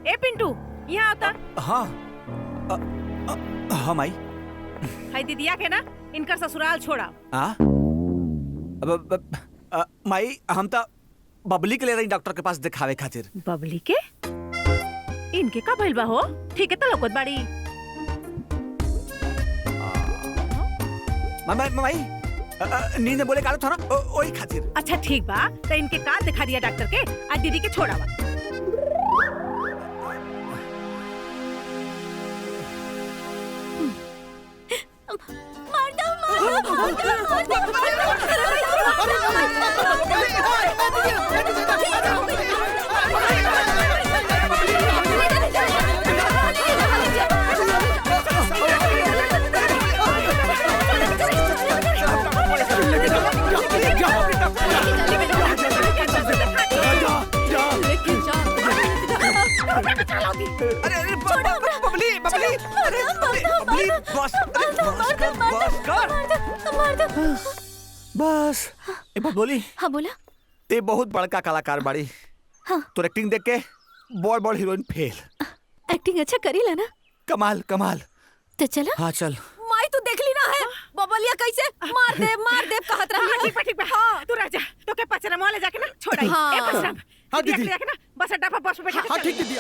ए पिंटू यहाँ आता। हाँ हाँ माई। हाय दीदिया के ना इनकर ससुराल छोड़ा। माई हम तो बबली के ले रही डॉक्टर के पास दिखावे खातिर। बबली के इनके का भइल बा हो? ठीक है तो लोकत बाड़ी। माई नींद बोले कालो था ना ओही खातिर। अच्छा ठीक बा तो इनके का दिखा दिया डॉक्टर के आज दीदी के छोड़ा बा। अरे बबली बबली अरे बबली बस बस ए बबली। हाँ बोला। ते बहुत बड़का कलाकार बाड़ी। हाँ। तो एक्टिंग देख के बड़ बड़ हीरोइन फेल। एक्टिंग अच्छा करी ला ना। कमाल कमाल। तो चला। हाँ चल। माई तू देख ली ना है बबलिया कैसे मार दे कहत रहा। ठीक बा हाँ तू रह जा तो के पचरा मोले जाके ना छोड़ा। हाँ। ए बस हाँ दीदी। ना बस अड्डा पर बस पे बैठा। हाँ ठीक दीदी।